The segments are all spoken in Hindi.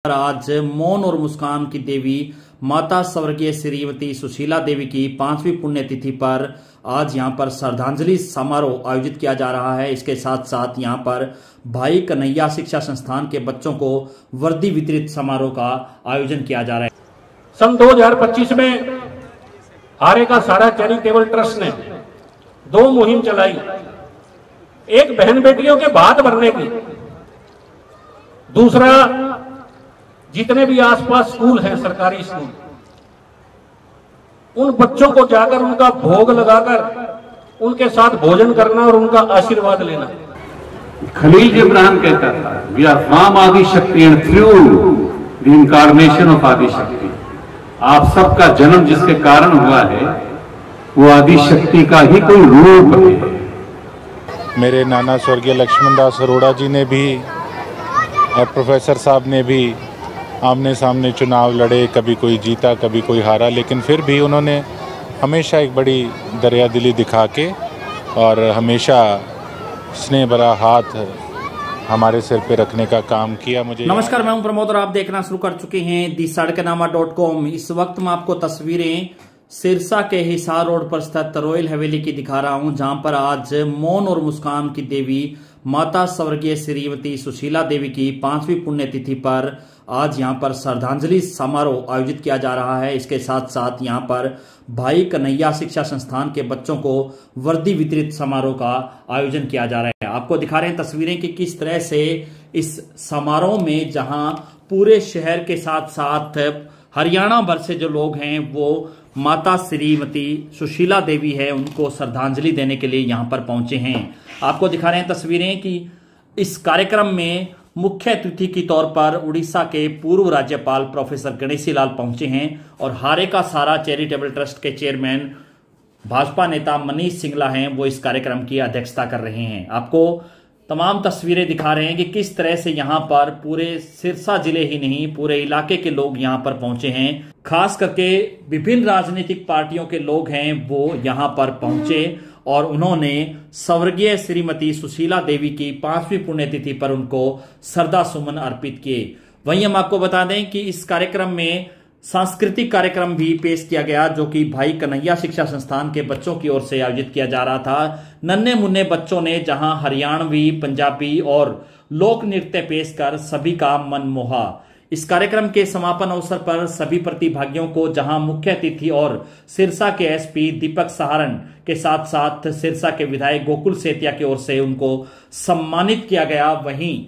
आज मौन और मुस्कान की देवी माता स्वर्गीय श्रीमती सुशीला देवी की 5वीं पुण्यतिथि पर आज यहां पर श्रद्धांजलि समारोह आयोजित किया जा रहा है। इसके साथ साथ यहां पर भाई कन्हैया शिक्षा संस्थान के बच्चों को वर्दी वितरित समारोह का आयोजन किया जा रहा है। सन 2025 में हारे का सारा चैरिटेबल ट्रस्ट ने 2 मुहिम चलाई, एक बहन बेटियों के भात भरने की, दूसरा जितने भी आसपास स्कूल हैं, सरकारी स्कूल, उन बच्चों को जाकर उनका भोग लगाकर उनके साथ भोजन करना और उनका आशीर्वाद लेना। खलील जिब्रान कहता था, वी आर फ्रॉम आदि शक्ति and through the incarnation of आदि शक्ति। आप सबका जन्म जिसके कारण हुआ है वो आदि शक्ति का ही कोई रूप है। मेरे नाना स्वर्गीय लक्ष्मण दास अरोड़ा जी ने भी और प्रोफेसर साहब ने भी आमने सामने चुनाव लड़े, कभी कोई जीता कभी कोई हारा, लेकिन फिर भी उन्होंने हमेशा एक बड़ी दरियादिली दिखा के और हमेशा स्नेह भरा हाथ हमारे सिर पे रखने का काम किया। मुझे नमस्कार, मैं हूं प्रमोद और आप देखना शुरू कर चुके हैं thesadkanaama.com। इस वक्त मैं आपको तस्वीरें सिरसा के हिसार रोड पर स्थित रॉयल हवेली की दिखा रहा हूं, जहां पर आज मौन और मुस्कान की देवी माता स्वर्गीय श्रीमती सुशीला देवी की 5वीं पुण्यतिथि पर आज यहां पर श्रद्धांजलि समारोह आयोजित किया जा रहा है। इसके साथ साथ यहां पर भाई कन्हैया शिक्षा संस्थान के बच्चों को वर्दी वितरित समारोह का आयोजन किया जा रहा है। आपको दिखा रहे हैं तस्वीरें कि किस तरह से इस समारोह में जहां पूरे शहर के साथ साथ हरियाणा भर से जो लोग हैं वो माता श्रीमती सुशीला देवी है उनको श्रद्धांजलि देने के लिए यहां पर पहुंचे हैं। आपको दिखा रहे हैं तस्वीरें कि इस कार्यक्रम में मुख्य अतिथि के तौर पर उड़ीसा के पूर्व राज्यपाल प्रोफेसर गणेशी लाल पहुंचे हैं और हारे का सारा चैरिटेबल ट्रस्ट के चेयरमैन भाजपा नेता मनीष सिंगला हैं, वो इस कार्यक्रम की अध्यक्षता कर रहे हैं। आपको तमाम तस्वीरें दिखा रहे हैं कि किस तरह से यहां पर पूरे सिरसा जिले ही नहीं पूरे इलाके के लोग यहां पर पहुंचे हैं। खास करके विभिन्न राजनीतिक पार्टियों के लोग हैं वो यहां पर पहुंचे और उन्होंने स्वर्गीय श्रीमती सुशीला देवी की 5वीं पुण्यतिथि पर उनको श्रद्धा सुमन अर्पित किए। वहीं हम आपको बता दें कि इस कार्यक्रम में सांस्कृतिक कार्यक्रम भी पेश किया गया, जो कि भाई कन्हैया शिक्षा संस्थान के बच्चों की ओर से आयोजित किया जा रहा था। नन्हे मुन्ने बच्चों ने जहां हरियाणवी, पंजाबी और लोक नृत्य पेश कर सभी का मन मोहा। इस कार्यक्रम के समापन अवसर पर सभी प्रतिभागियों को जहां मुख्य अतिथि और सिरसा के एसपी दीपक सहारण के साथ साथ सिरसा के विधायक गोकुल सेतिया की ओर से उनको सम्मानित किया गया। वहीं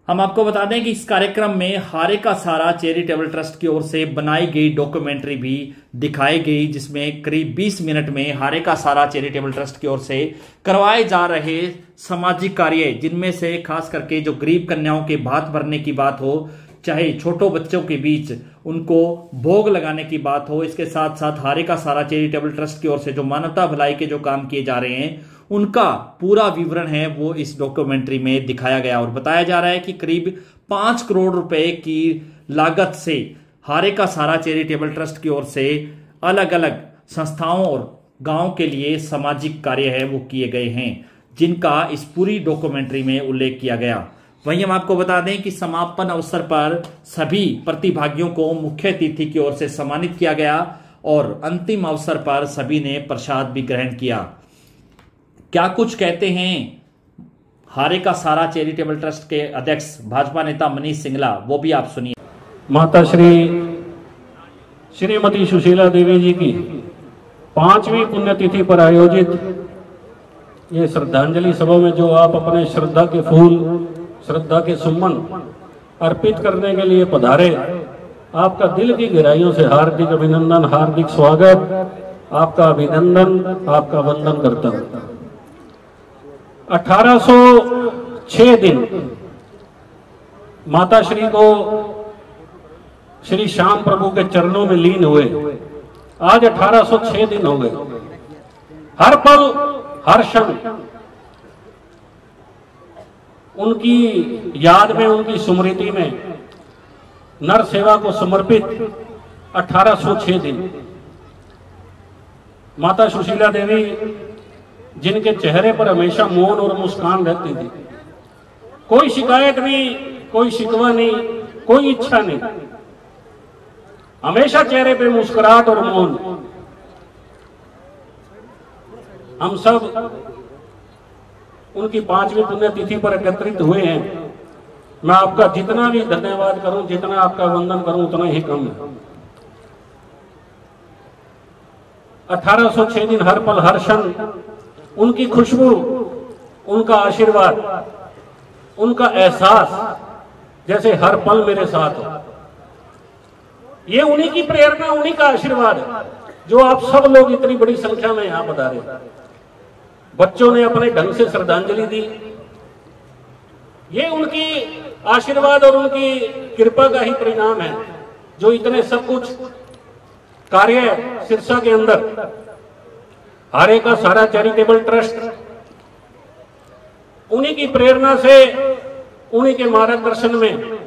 हम आपको बता दें कि इस कार्यक्रम में हारे का सारा चैरिटेबल ट्रस्ट की ओर से बनाई गई डॉक्यूमेंट्री भी दिखाई गई, जिसमें करीब 20 मिनट में हारे का सारा चैरिटेबल ट्रस्ट की ओर से करवाए जा रहे सामाजिक कार्य, जिनमें से खास करके जो गरीब कन्याओं के भात भरने की बात हो, चाहे छोटो बच्चों के बीच उनको भोग लगाने की बात हो, इसके साथ साथ हारे का सारा चैरिटेबल ट्रस्ट की ओर से जो मानवता भलाई के जो काम किए जा रहे हैं उनका पूरा विवरण है वो इस डॉक्यूमेंट्री में दिखाया गया। और बताया जा रहा है कि करीब 5 करोड़ रुपए की लागत से हारे का सारा चैरिटेबल ट्रस्ट की ओर से अलग अलग संस्थाओं और गांव के लिए सामाजिक कार्य है वो किए गए हैं, जिनका इस पूरी डॉक्यूमेंट्री में उल्लेख किया गया। वहीं हम आपको बता दें कि समापन अवसर पर सभी प्रतिभागियों को मुख्य अतिथि की ओर से सम्मानित किया गया और अंतिम अवसर पर सभी ने प्रसाद भी ग्रहण किया। क्या कुछ कहते हैं हारे का सारा चैरिटेबल ट्रस्ट के अध्यक्ष भाजपा नेता मनीष सिंगला, वो भी आप सुनिए। माता श्रीमती सुशीला देवी जी की 5वीं पुण्यतिथि पर आयोजित ये श्रद्धांजलि सभा में जो आप अपने श्रद्धा के फूल, श्रद्धा के सुमन अर्पित करने के लिए पधारे, आपका दिल की गहराइयों से हार्दिक अभिनंदन, हार्दिक स्वागत, आपका अभिनंदन, आपका वंदन करता हूं। 1806 दिन माता श्री को श्री श्याम प्रभु के चरणों में लीन हुए, आज 1806 दिन हो गए। हर पल हर क्षण उनकी याद में, उनकी स्मृति में नर सेवा को समर्पित 1806 दिन। माता सुशीला देवी जिनके चेहरे पर हमेशा मौन और मुस्कान रहती थी, कोई शिकायत नहीं, कोई शिकवा नहीं, कोई इच्छा नहीं, हमेशा चेहरे पे मुस्कुराहट और मौन। हम सब उनकी 5वीं पुण्यतिथि पर एकत्रित हुए हैं। मैं आपका जितना भी धन्यवाद करूं, जितना आपका वंदन करूं, उतना ही कम है। 1806 दिन हर पल हर क्षण उनकी खुशबू, उनका आशीर्वाद, उनका एहसास जैसे हर पल मेरे साथ हो। ये उन्हीं की प्रेरणा, उन्हीं का आशीर्वाद है जो आप सब लोग इतनी बड़ी संख्या में यहां पधारे। बच्चों ने अपने ढंग से श्रद्धांजलि दी। ये उनकी आशीर्वाद और उनकी कृपा का ही परिणाम है जो इतने सब कुछ कार्य सिरसा के अंदर हारे का सारा चैरिटेबल ट्रस्ट, उन्हीं की प्रेरणा से, उन्हीं के मार्गदर्शन में,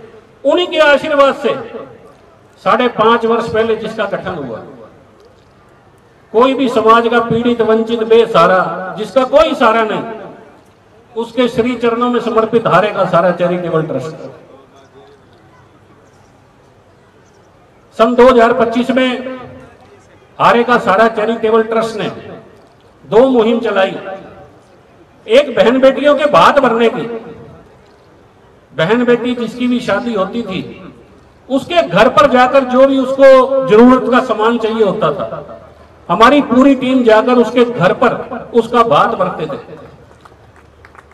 उन्हीं के आशीर्वाद से 5.5 वर्ष पहले जिसका गठन हुआ, कोई भी समाज का पीड़ित, वंचित, बेसहारा, जिसका कोई सहारा नहीं, उसके श्री चरणों में समर्पित हारे का सारा चैरिटेबल ट्रस्ट। सन 2025 में हारे का सारा चैरिटेबल ट्रस्ट ने 2 मुहिम चलाई। एक बहन बेटियों के भात भरने की। बहन बेटी जिसकी भी शादी होती थी, उसके घर पर जाकर जो भी उसको जरूरत का सामान चाहिए होता था, हमारी पूरी टीम जाकर उसके घर पर उसका भात भरते थे।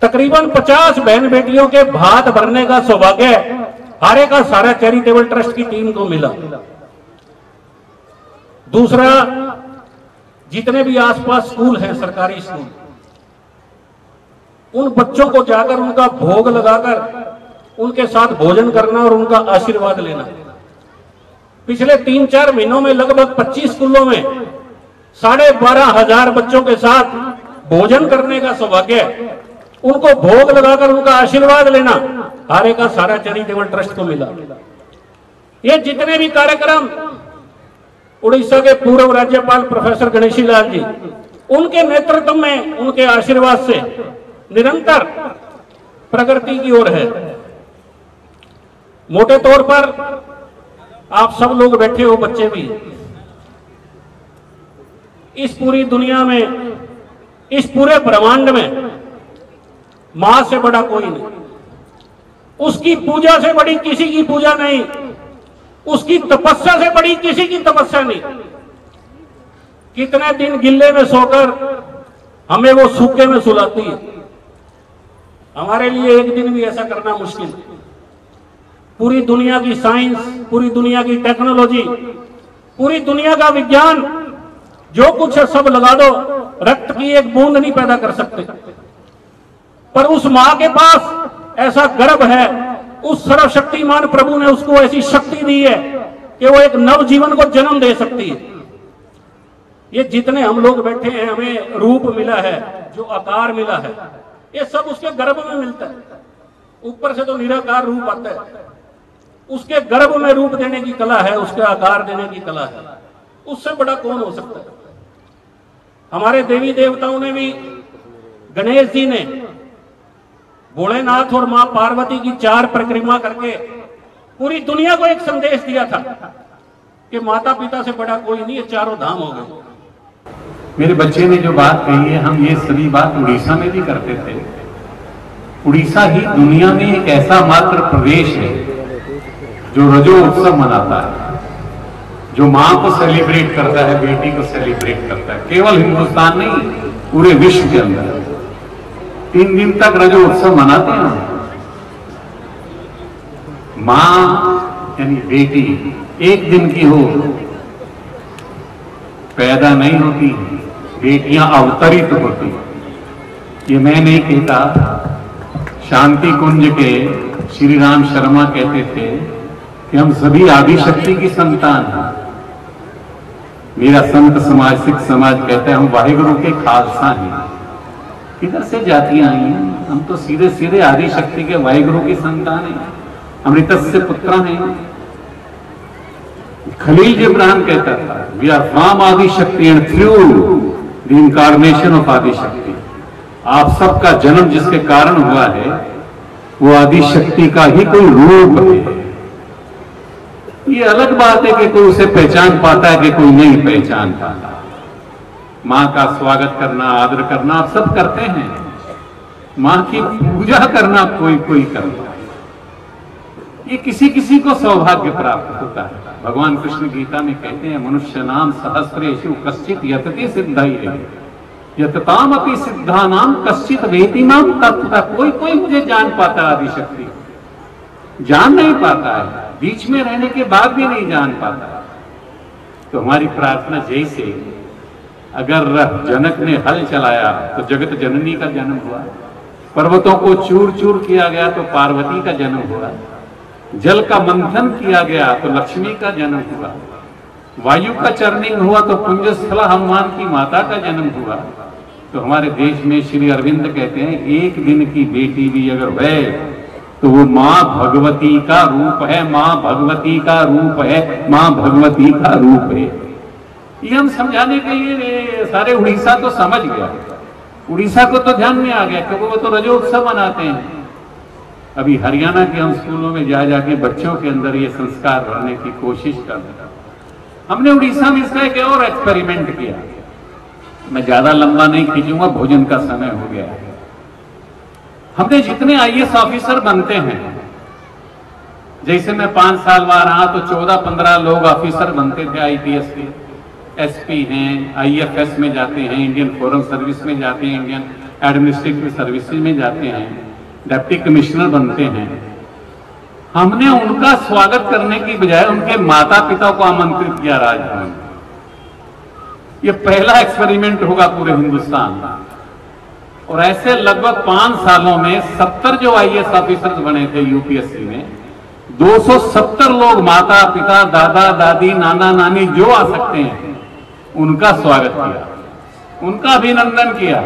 तकरीबन 50 बहन बेटियों के भात भरने का सौभाग्य हारे का सारा चैरिटेबल ट्रस्ट की टीम को मिला। दूसरा, जितने भी आसपास स्कूल हैं, सरकारी स्कूल, उन बच्चों को जाकर उनका भोग लगाकर उनके साथ भोजन करना और उनका आशीर्वाद लेना। पिछले 3-4 महीनों में लगभग 25 स्कूलों में 12,500 बच्चों के साथ भोजन करने का सौभाग्य, उनको भोग लगाकर उनका आशीर्वाद लेना हारे का सारा चैरिटेबल ट्रस्ट को मिला। ये जितने भी कार्यक्रम उड़ीसा के पूर्व राज्यपाल प्रोफेसर गणेशी लाल जी, उनके नेतृत्व में, उनके आशीर्वाद से निरंतर प्रगति की ओर है। मोटे तौर पर आप सब लोग बैठे हो, बच्चे भी, इस पूरी दुनिया में, इस पूरे ब्रह्मांड में मां से बड़ा कोई नहीं, उसकी पूजा से बड़ी किसी की पूजा नहीं, उसकी तपस्या से बड़ी किसी की तपस्या नहीं। कितने दिन गिल्ले में सोकर हमें वो सूखे में सुलाती है, हमारे लिए एक दिन भी ऐसा करना मुश्किल है। पूरी दुनिया की साइंस, पूरी दुनिया की टेक्नोलॉजी, पूरी दुनिया का विज्ञान, जो कुछ है सब लगा दो, रक्त की एक बूंद नहीं पैदा कर सकते। पर उस मां के पास ऐसा गर्भ है, उस सर्वशक्तिमान प्रभु ने उसको ऐसी शक्ति दी है कि वो एक नव जीवन को जन्म दे सकती है। ये जितने हम लोग बैठे हैं, हमें रूप मिला है, जो आकार मिला है, ये सब उसके गर्भ में मिलता है। ऊपर से तो निराकार रूप आता है, उसके गर्भ में रूप देने की कला है, उसके आकार देने की कला है। उससे बड़ा कौन हो सकता है? हमारे देवी देवताओं ने भी, गणेश जी ने भोलेनाथ और मां पार्वती की 4 परिक्रमा करके पूरी दुनिया को एक संदेश दिया था कि माता पिता से बड़ा कोई नहीं, ये चारों धाम हो गए। मेरे बच्चे ने जो बात कही है, हम ये सभी बात उड़ीसा में भी करते थे। उड़ीसा ही दुनिया में एक ऐसा मात्र प्रदेश है जो रजो उत्सव मनाता है, जो मां को सेलिब्रेट करता है, बेटी को सेलिब्रेट करता है। केवल हिंदुस्तान नहीं, पूरे विश्व के अंदर 3 दिन तक रजो उत्सव मनाते हैं। मां यानी बेटी 1 दिन की हो, पैदा नहीं होती, बेटियां अवतरित होती। ये मैं नहीं कहता, शांति कुंज के श्री राम शर्मा कहते थे कि हम सभी आदिशक्ति की संतान हैं। मेरा संत समाज, सिख समाज कहता है हम वाहिगुरु के खालसा हैं। किधर से जातियां आई हैं? हम तो सीधे सीधे आदिशक्ति के वाहिगुरु की संतान हैं, अमृतस्य पुत्र हैं। खलील जिब्रान कहता था, we are from Adishakti and through the incarnation of Adishakti. आप सबका जन्म जिसके कारण हुआ है वो आदिशक्ति का ही कोई रूप है। ये अलग बात है कि कोई उसे पहचान पाता है कि कोई नहीं पहचान पाता। माँ का स्वागत करना, आदर करना आप सब करते हैं, माँ की पूजा करना कोई कोई करता है। ये किसी किसी को सौभाग्य प्राप्त होता है। भगवान कृष्ण गीता में कहते हैं, मनुष्य नाम सहस्रेषु कश्चित यतते सिद्धाई यतताम अपि सिद्धानाम कश्चित वेतिमाम तत्वतः। कोई कोई मुझे जान पाता, आदिशक्ति जान नहीं पाता है, बीच में रहने के बाद भी नहीं जान पाता। तो हमारी प्रार्थना जैसे अगर जनक ने हल चलाया तो जगत जननी का जन्म हुआ, पर्वतों को चूर चूर किया गया तो पार्वती का जन्म हुआ, जल का मंथन किया गया तो लक्ष्मी का जन्म हुआ, वायु का चर्निंग हुआ तो पुंजस्थला हनुमान की माता का जन्म हुआ। तो हमारे देश में श्री अरविंद कहते हैं, एक दिन की बेटी भी अगर है तो वो माँ भगवती का रूप है, माँ भगवती का रूप है, माँ भगवती का रूप है। ये हम समझाने के लिए सारे उड़ीसा तो समझ गया, उड़ीसा को तो ध्यान में आ गया क्योंकि वो तो रजोत्सव मनाते हैं। अभी हरियाणा के हम स्कूलों में जा जाके बच्चों के अंदर ये संस्कार भरने की कोशिश कर रहे हैं। हमने उड़ीसा में इसका एक और एक्सपेरिमेंट किया। मैं ज्यादा लंबा नहीं खींचूंगा, भोजन का समय हो गया है। हमने जितने आईएएस ऑफिसर बनते हैं, जैसे मैं 5 साल बाद रहा तो 14-15 लोग ऑफिसर बनते थे आईपीएस के, एसपी हैं, आईएफएस में जाते हैं, इंडियन फॉरेन सर्विस में जाते हैं, इंडियन एडमिनिस्ट्रेटिव सर्विसेज में जाते हैं, डिप्टी कमिश्नर बनते हैं। हमने उनका स्वागत करने की बजाय उनके माता पिता को आमंत्रित किया राजभवन। ये पहला एक्सपेरिमेंट होगा पूरे हिंदुस्तान में। और ऐसे लगभग 5 सालों में 70 जो आईएएस ऑफिसर्स बने थे यूपीएससी में, 270 लोग माता पिता, दादा दादी, नाना नानी जो आ सकते हैं उनका स्वागत किया, उनका अभिनंदन किया।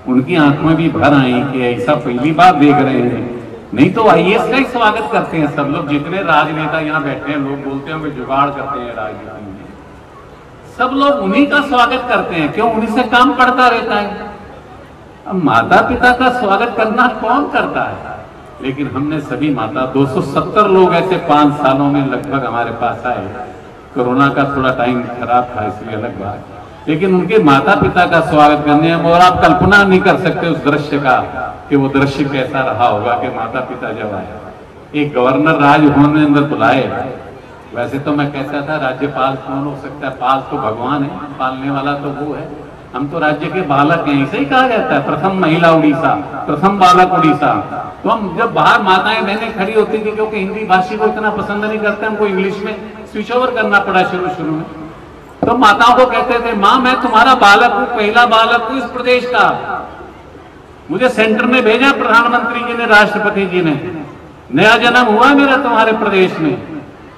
उनकी आंख में भी भर आई कि ऐसा पहली बार देख रहे हैं। नहीं तो आईएएस का ही स्वागत करते हैं सब लोग। जितने राजनेता यहाँ बैठे हैं, लोग बोलते हैं वे जुगाड़ करते हैं राजनीति में, सब लोग उन्हीं का स्वागत करते हैं। क्यों? उन्हीं से काम पड़ता रहता है। अब माता पिता का स्वागत करना कौन करता है? लेकिन हमने सभी माता 270 लोग ऐसे 5 सालों में लगभग हमारे पास आए। कोरोना का थोड़ा टाइम खराब था इसलिए अलग बात, लेकिन उनके माता पिता का स्वागत करने में, और आप कल्पना नहीं कर सकते उस दृश्य का कि वो दृश्य कैसा रहा होगा कि माता पिता जब आए, एक गवर्नर राजभवन में अंदर बुलाए। वैसे तो मैं कहता था राज्यपाल कौन हो सकता है, पाल तो भगवान है, पालने वाला तो वो है, हम तो राज्य के बालक हैं, ऐसे ही कहा जाता है। प्रथम महिला उड़ीसा, प्रथम बालक उड़ीसा। तो हम जब बाहर माताएं बहनें खड़ी होती थी, क्योंकि हिंदी भाषी को इतना पसंद नहीं करते, हमको इंग्लिश में स्विच ओवर करना पड़ा शुरू में, तो माताओं को कहते थे, माँ मैं तुम्हारा बालक हूँ, पहला बालक हूँ इस प्रदेश का, मुझे सेंटर में भेजा प्रधानमंत्री जी ने, राष्ट्रपति जी ने, नया जन्म हुआ मेरा तुम्हारे प्रदेश में।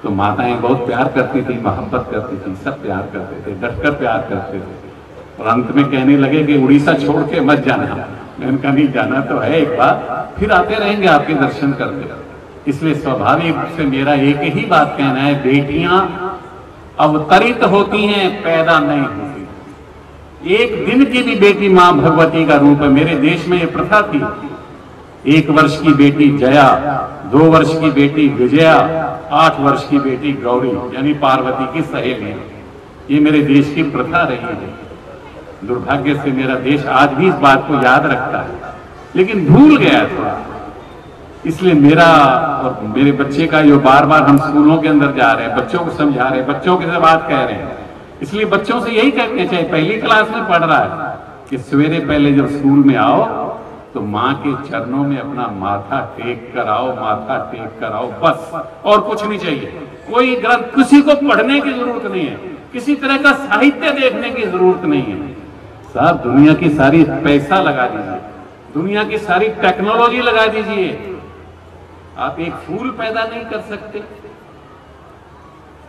तो माताएं बहुत प्यार करती थी, मोहब्बत करती थी, सब प्यार करते थे, डटकर प्यार करते थे। और अंत में कहने लगे कि उड़ीसा छोड़ के मत जाना। मैंने कहा नहीं, जाना तो है एक बार, फिर आते रहेंगे आपके दर्शन करते। इसलिए स्वाभाविक रूप से मेरा एक ही बात कहना है, बेटियां अवतरित होती हैं, पैदा नहीं होती। एक दिन की भी बेटी मां भगवती का रूप है। मेरे देश में ये प्रथा थी, 1 वर्ष की बेटी जया, 2 वर्ष की बेटी विजया, 8 वर्ष की बेटी गौरी, यानी पार्वती की सहेली। ये मेरे देश की प्रथा रही है। दुर्भाग्य से मेरा देश आज भी इस बात को याद रखता है, लेकिन भूल गया थोड़ा। इसलिए मेरा और मेरे बच्चे का जो बार बार हम स्कूलों के अंदर जा रहे हैं, बच्चों को समझा रहे हैं, बच्चों के से बात कह रहे हैं, इसलिए बच्चों से यही कहते चाहिए, पहली क्लास में पढ़ रहा है कि सवेरे पहले जब स्कूल में आओ तो माँ के चरणों में अपना माथा टेक कर आओ, माथा टेक कर आओ, बस, और कुछ नहीं चाहिए। कोई ग्रंथ, किसी को पढ़ने की जरूरत नहीं है, किसी तरह का साहित्य देखने की जरूरत नहीं है। साहब दुनिया की सारी पैसा लगा दीजिए, दुनिया की सारी टेक्नोलॉजी लगा दीजिए, आप एक फूल पैदा नहीं कर सकते।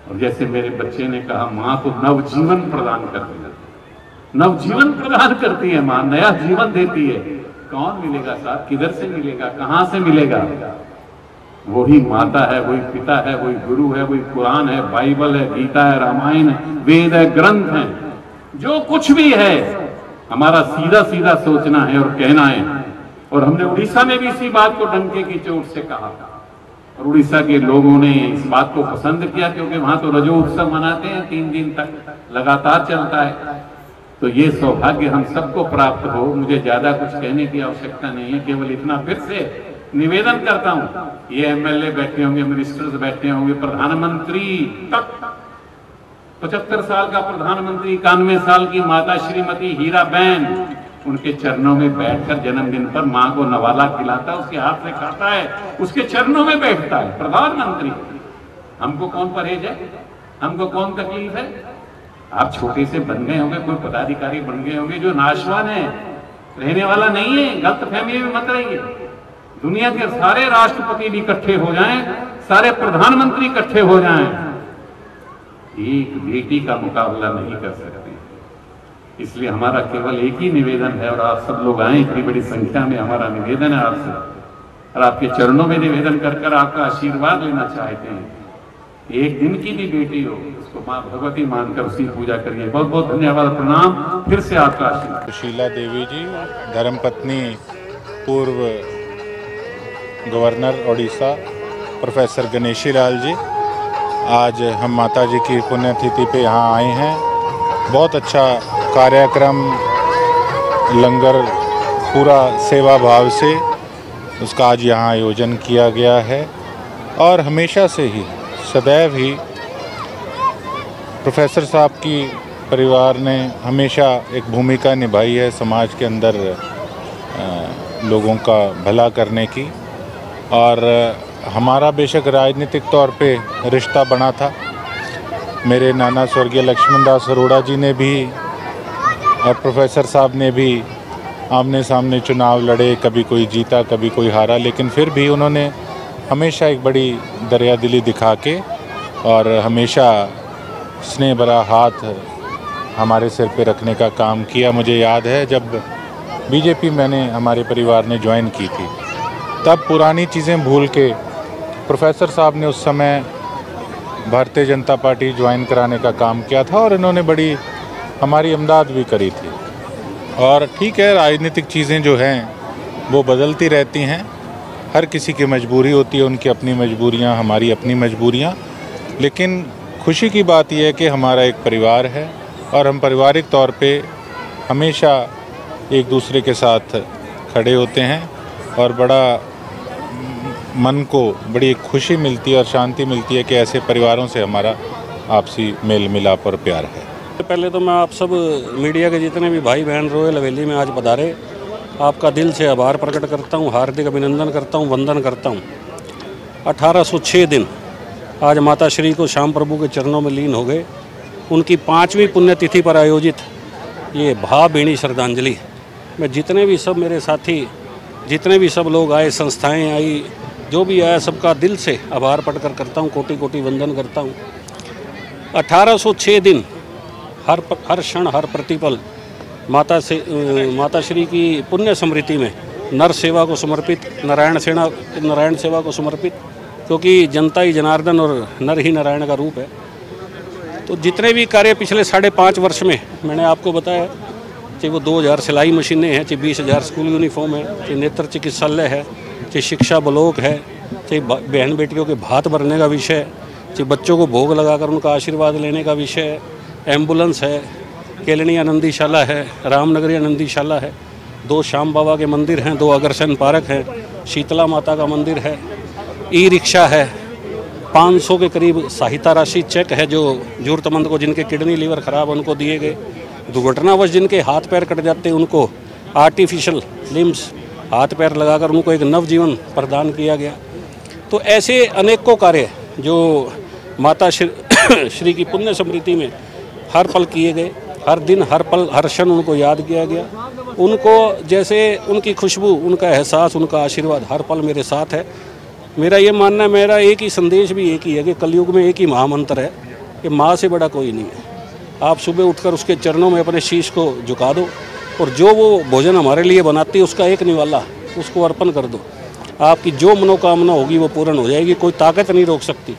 और जैसे मेरे बच्चे ने कहा, मां को नवजीवन प्रदान करती है, नवजीवन प्रदान करती है मां, नया जीवन देती है। कौन मिलेगा साहब, किधर से मिलेगा, कहां से मिलेगा? वही माता है, वही पिता है, वही गुरु है, वही कुरान है, बाइबल है, गीता है, रामायण है, वेद है, ग्रंथ है, जो कुछ भी है। हमारा सीधा सीधा सोचना है और कहना है। और हमने उड़ीसा में भी इसी बात को डंके की चोट से कहा और उड़ीसा के लोगों ने इस बात को पसंद किया, क्योंकि वहां तो रजो उत्सव मनाते हैं 3 दिन तक लगातार चलता है। तो ये सौभाग्य हम सबको प्राप्त हो। मुझे ज्यादा कुछ कहने की आवश्यकता नहीं है, केवल इतना फिर से निवेदन करता हूं, ये एमएलए बैठे होंगे, मिनिस्टर्स बैठे होंगे, प्रधानमंत्री तक 75 साल का प्रधानमंत्री, 91 साल की माता श्रीमती हीराबेन, उनके चरणों में बैठकर जन्मदिन पर मां को नवाला खिलाता है, उसके हाथ से खाता है, उसके चरणों में बैठता है प्रधानमंत्री। हमको कौन परहेज है? हमको कौन तकलीफ है? आप छोटे से बन गए होंगे, कोई पदाधिकारी बन गए होंगे जो नाशवान है, रहने वाला नहीं है। गलत फहमी में मत रहिए। दुनिया के सारे राष्ट्रपति भी इकट्ठे हो जाएं, सारे प्रधानमंत्री इकट्ठे हो जाएं, एक बेटी का मुकाबला नहीं कर सकते। इसलिए हमारा केवल एक ही निवेदन है, और आप सब लोग आए इतनी बड़ी संख्या में, हमारा निवेदन है आपसे, और आपके चरणों में निवेदन कर आपका आशीर्वाद लेना चाहते हैं। एक दिन की भी बेटी हो, उसको मां भगवती मानकर उसकी पूजा करिए। बहुत बहुत धन्यवाद, प्रणाम, फिर से आपका आशीर्वाद। सुशीला देवी जी, धर्मपत्नी पूर्व गवर्नर ओडिशा प्रोफेसर गणेशी लाल जी, आज हम माता जी की पुण्यतिथि पे यहाँ आए हैं। बहुत अच्छा कार्यक्रम, लंगर पूरा सेवा भाव से उसका आज यहाँ आयोजन किया गया है। और हमेशा से ही, सदैव ही प्रोफेसर साहब की परिवार ने हमेशा एक भूमिका निभाई है समाज के अंदर लोगों का भला करने की। और हमारा बेशक राजनीतिक तौर पे रिश्ता बना था। मेरे नाना स्वर्गीय लक्ष्मण दास अरोड़ा जी ने भी और प्रोफेसर साहब ने भी आमने सामने चुनाव लड़े, कभी कोई जीता कभी कोई हारा, लेकिन फिर भी उन्होंने हमेशा एक बड़ी दरिया दिली दिखा के और हमेशा स्नेह भरा हाथ हमारे सिर पे रखने का काम किया। मुझे याद है जब बीजेपी मैंने हमारे परिवार ने ज्वाइन की थी, तब पुरानी चीज़ें भूल के प्रोफेसर साहब ने उस समय भारतीय जनता पार्टी ज्वाइन कराने का काम किया था, और इन्होंने बड़ी हमारी इमदाद भी करी थी। और ठीक है, राजनीतिक चीज़ें जो हैं वो बदलती रहती हैं, हर किसी की मजबूरी होती है, उनकी अपनी मजबूरियां, हमारी अपनी मजबूरियां। लेकिन खुशी की बात यह है कि हमारा एक परिवार है और हम पारिवारिक तौर पे हमेशा एक दूसरे के साथ खड़े होते हैं, और बड़ा मन को बड़ी खुशी मिलती है और शांति मिलती है कि ऐसे परिवारों से हमारा आपसी मेल मिलाप और प्यार है। पहले तो मैं आप सब मीडिया के जितने भी भाई बहन रॉयल हवेली में आज पधारे, आपका दिल से आभार प्रकट करता हूँ, हार्दिक अभिनंदन करता हूँ, वंदन करता हूँ। 1806 दिन आज माता श्री को श्याम प्रभु के चरणों में लीन हो गए। उनकी 5वीं पुण्यतिथि पर आयोजित ये भावभीनी श्रद्धांजलि में जितने भी सब मेरे साथी, जितने भी सब लोग आए, संस्थाएं आई, जो भी आया, सबका दिल से आभार प्रकट करता हूँ, कोटि कोटि वंदन करता हूँ। 1806 दिन हर क्षण, हर प्रतिपल माता श्री की पुण्य स्मृति में नर सेवा को समर्पित, नारायण सेवा को समर्पित, क्योंकि जनता ही जनार्दन और नर ही नारायण का रूप है। तो जितने भी कार्य पिछले 5.5 वर्ष में मैंने आपको बताया, चाहे वो 2000 सिलाई मशीनें हैं, चाहे 20,000 स्कूल यूनिफॉर्म है, चाहे नेत्र चिकित्सालय है, चाहे शिक्षा ब्लॉक है, चाहे बहन बेटियों के भात भरने का विषय, चाहे बच्चों को भोग लगाकर उनका आशीर्वाद लेने का विषय है, एम्बुलेंस है, केलनी आनंदीशाला है, रामनगरी आनंदीशाला है, 2 श्याम बाबा के मंदिर हैं, 2 अग्रसेन पार्क हैं, शीतला माता का मंदिर है, ई रिक्शा है, 500 के करीब सहायता राशि चेक है जो जरूरतमंद को, जिनके किडनी लीवर खराब उनको दिए गए, दुर्घटनावश जिनके हाथ पैर कट जाते हैं उनको आर्टिफिशियल लिम्स हाथ पैर लगाकर उनको एक नवजीवन प्रदान किया गया। तो ऐसे अनेकों कार्य जो माता श्री की पुण्य स्मृति में हर पल किए गए, हर दिन, हर पल, हर क्षण उनको याद किया गया। उनको जैसे उनकी खुशबू, उनका एहसास, उनका आशीर्वाद हर पल मेरे साथ है। मेरा ये मानना, मेरा एक ही संदेश भी एक ही है कि कलयुग में एक ही महामंत्र है कि माँ से बड़ा कोई नहीं है। आप सुबह उठकर उसके चरणों में अपने शीश को झुका दो, और जो वो भोजन हमारे लिए बनाती है उसका एक निवाला उसको अर्पण कर दो। आपकी जो मनोकामना होगी वो पूर्ण हो जाएगी, कोई ताकत नहीं रोक सकती।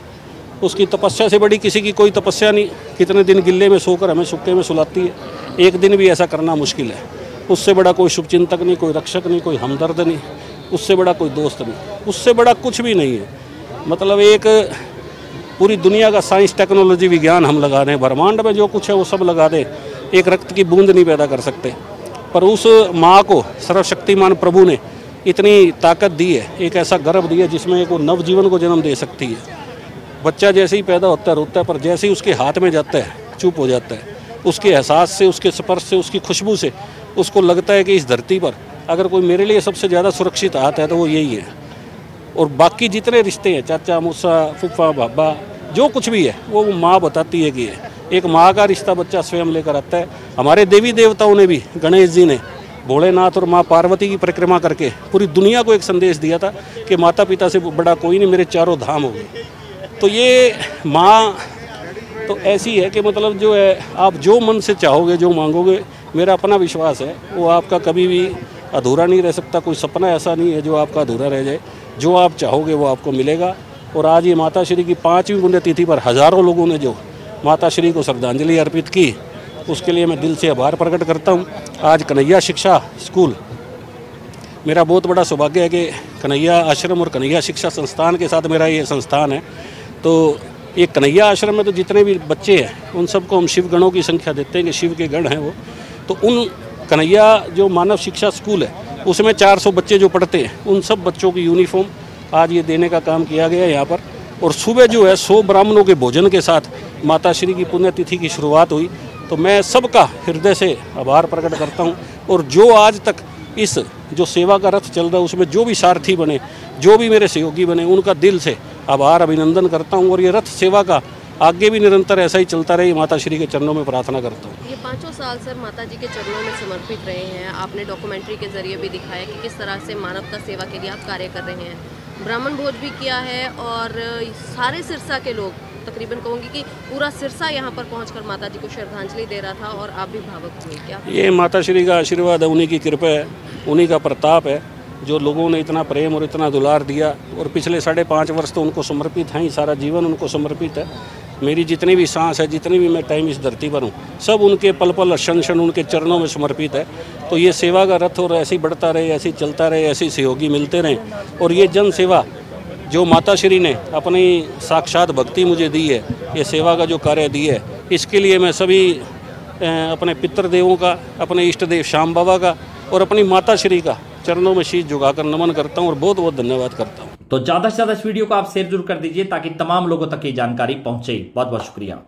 उसकी तपस्या से बड़ी किसी की कोई तपस्या नहीं। कितने दिन गिल्ले में सोकर हमें सुक्के में सुलाती है, एक दिन भी ऐसा करना मुश्किल है। उससे बड़ा कोई शुभचिंतक नहीं, कोई रक्षक नहीं, कोई हमदर्द नहीं, उससे बड़ा कोई दोस्त नहीं, उससे बड़ा कुछ भी नहीं है। मतलब एक पूरी दुनिया का साइंस टेक्नोलॉजी विज्ञान हम लगा दें, ब्रह्मांड में जो कुछ है वो सब लगा दें, एक रक्त की बूंद नहीं पैदा कर सकते। पर उस माँ को सर्वशक्तिमान प्रभु ने इतनी ताकत दी है, एक ऐसा गर्भ दिया जिसमें एक वो नवजीवन को जन्म दे सकती है। बच्चा जैसे ही पैदा होता है रोता है, पर जैसे ही उसके हाथ में जाता है चुप हो जाता है। उसके एहसास से, उसके स्पर्श से, उसकी खुशबू से उसको लगता है कि इस धरती पर अगर कोई मेरे लिए सबसे ज़्यादा सुरक्षित हाथ है तो वो यही है। और बाकी जितने रिश्ते हैं, चाचा मूसा, फूफा, बाबा, जो कुछ भी है वो माँ बताती है कि है। एक माँ का रिश्ता बच्चा स्वयं लेकर आता है। हमारे देवी देवताओं ने भी, गणेश जी ने भोलेनाथ और माँ पार्वती की परिक्रमा करके पूरी दुनिया को एक संदेश दिया था कि माता पिता से बड़ा कोई नहीं, मेरे चारों धाम हो गए। तो ये माँ तो ऐसी है कि मतलब जो है, आप जो मन से चाहोगे, जो मांगोगे, मेरा अपना विश्वास है वो आपका कभी भी अधूरा नहीं रह सकता। कोई सपना ऐसा नहीं है जो आपका अधूरा रह जाए। जो आप चाहोगे वो आपको मिलेगा। और आज ये माता श्री की 5वीं पुण्यतिथि पर हज़ारों लोगों ने जो माता श्री को श्रद्धांजलि अर्पित की, उसके लिए मैं दिल से आभार प्रकट करता हूँ। आज कन्हैया शिक्षा स्कूल, मेरा बहुत बड़ा सौभाग्य है कि कन्हैया आश्रम और कन्हैया शिक्षा संस्थान के साथ मेरा ये संस्थान है। तो ये कन्हैया आश्रम में तो जितने भी बच्चे हैं उन सबको हम शिव गणों की संख्या देते हैं कि शिव के गण हैं वो। तो उन कन्हैया जो मानव शिक्षा स्कूल है उसमें 400 बच्चे जो पढ़ते हैं, उन सब बच्चों की यूनिफॉर्म आज ये देने का काम किया गया है यहाँ पर। और सुबह जो है 100 ब्राह्मणों के भोजन के साथ माता श्री की पुण्यतिथि की शुरुआत हुई। तो मैं सबका हृदय से आभार प्रकट करता हूँ। और जो आज तक इस जो सेवा का रथ चल रहा है उसमें जो भी सारथी बने, जो भी मेरे सहयोगी बने, उनका दिल से आभार अभिनंदन करता हूँ। और ये रथ सेवा का आगे भी निरंतर ऐसा ही चलता रहे, माता श्री के चरणों में प्रार्थना करता हूँ। ये 5 साल सर माता जी के चरणों में समर्पित रहे हैं। आपने डॉक्यूमेंट्री के जरिए भी दिखाया कि किस तरह से मानवता सेवा के लिए आप कार्य कर रहे हैं। ब्राह्मण भोज भी किया है और सारे सिरसा के लोग, तकरीबन कहूँगी कि पूरा सिरसा यहाँ पर पहुँचकर माता जी को श्रद्धांजलि दे रहा था और आप भी भावुक हुए। क्या ये माता श्री का आशीर्वाद है, उन्हीं की कृपा है, उन्हीं का प्रताप है जो लोगों ने इतना प्रेम और इतना दुलार दिया। और पिछले 5.5 वर्ष तो उनको समर्पित हैं ही, सारा जीवन उनको समर्पित है। मेरी जितनी भी सांस है, जितनी भी मैं टाइम इस धरती पर हूँ, सब उनके पल पल क्षण क्षण उनके चरणों में समर्पित है। तो ये सेवा का रथ और ऐसे ही बढ़ता रहे, ऐसे ही चलता रहे, ऐसे सहयोगी मिलते रहें। और ये जन सेवा जो माता श्री ने अपनी साक्षात भक्ति मुझे दी है, ये सेवा का जो कार्य दी है, इसके लिए मैं सभी अपने पितृदेवों का, अपने इष्ट देव श्याम बाबा का और अपनी माता श्री का चरणों में शीश झुकाकर नमन करता हूँ और बहुत बहुत धन्यवाद करता हूँ। तो ज्यादा से ज्यादा इस वीडियो को आप शेयर जरूर कर दीजिए ताकि तमाम लोगों तक ये जानकारी पहुंचे। बहुत बहुत शुक्रिया।